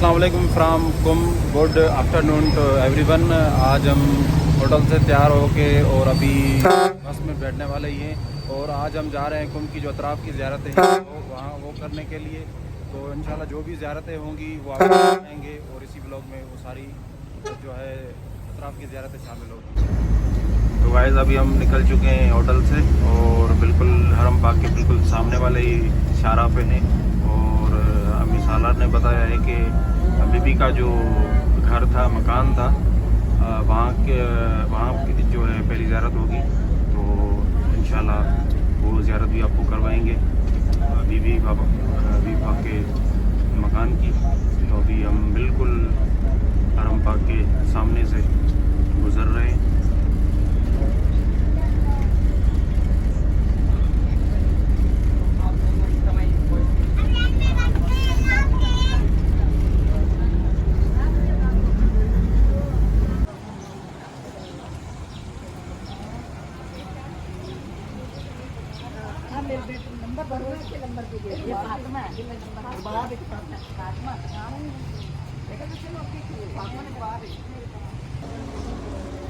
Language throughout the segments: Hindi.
अस्सलाम वालेकुम फ्राम कुम। Good afternoon to everyone. आज हम होटल से तैयार होके और अभी बस में बैठने वाले ही हैं और आज हम जा रहे हैं कुम की जो अतराफ़ की ज़ियारतें हैं वो करने के लिए। तो इंशाल्लाह जो भी ज़ियारतें होंगी वो आप आएँगे और इसी ब्लॉग में वो सारी जो है अतराफ़ की ज़ियारतें शामिल होगी। तो गाइस अभी हम निकल चुके हैं होटल से और बिल्कुल हरम पाक के बिल्कुल सामने वाले ही शारा पे हैं। और अम्मी सालार ने बताया है कि बीबी का जो घर था, मकान था, वहाँ की जो है पहली ज़ियारत होगी। तो इंशाल्लाह वो ज़ियारत भी आपको करवाएंगे बीबी पाक के मकान की। तो अभी हम बिल्कुल हरम पाक के सामने से गुज़र रहे हैं।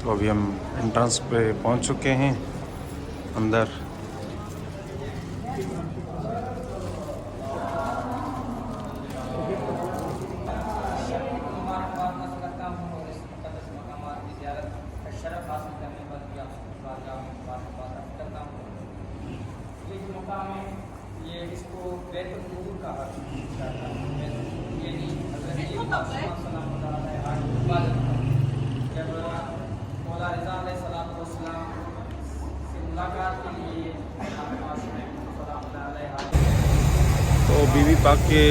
तो अभी हम एंट्रेंस पे पहुंच चुके हैं अंदर। ये इसको बैतुल नूर कहा जाता है। ये जब मौला रज़ा अलैहिस्सलाम से मुलाकात के लिए तो बीबी पाक के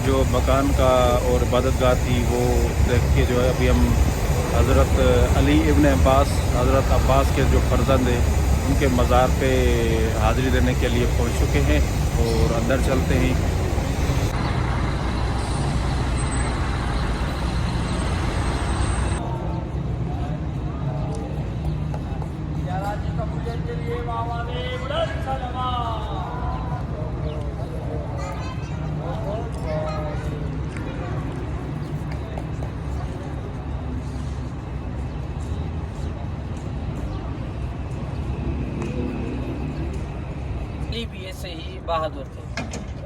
जो मकान का और इबादतगाह थी वो देख के जो है अभी हम हज़रत अली इब्न अब्बास, हज़रत अब्बास के जो फर्जंद हैं उनके मज़ार पे हाज़िरी देने के लिए पहुंच चुके हैं और अंदर चलते हैं। भी ऐसे ही बहादुर थे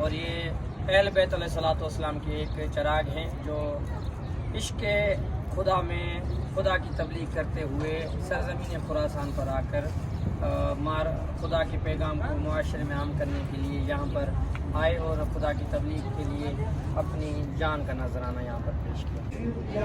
और ये अहले बैत अलैहिस्सलाम के एक चिराग हैं जो इश्क़ खुदा में खुदा की तबलीग करते हुए सरज़मीन खुरासान पर आकर खुदा के पैगाम को मुआशरे में आम करने के लिए यहाँ पर आए और खुदा की तबलीग के लिए अपनी जान का नजराना यहाँ पर पेश किया।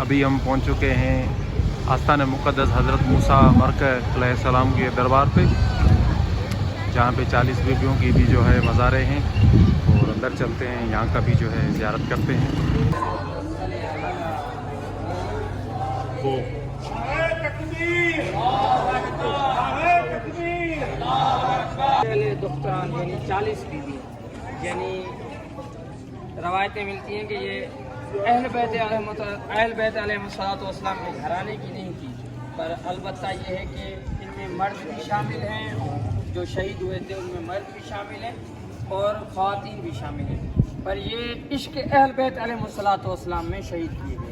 अभी हम पहुंच चुके हैं आस्तान मुक़द्दस हज़रत मूसा मरकज़ अलैहिस्सलाम के दरबार पे, जहाँ पे 40 बीबियों की भी जो है मज़ारें हैं और अंदर चलते हैं, यहाँ का भी जो है ज़ियारत करते हैं। दुख्तान यानी 40 बीबी, यानी रवायतें मिलती हैं कि ये अहल बैत अलैहिस्सलाम के घराने की नहीं थी, पर अलबत्ता ये है कि इनमें मर्द भी शामिल हैं, जो शहीद हुए थे उनमें मर्द भी शामिल हैं और ख़वातीन भी शामिल हैं, पर ये इश्क़ अहल बैत अलैहिस्सलाम में शहीद किए गए।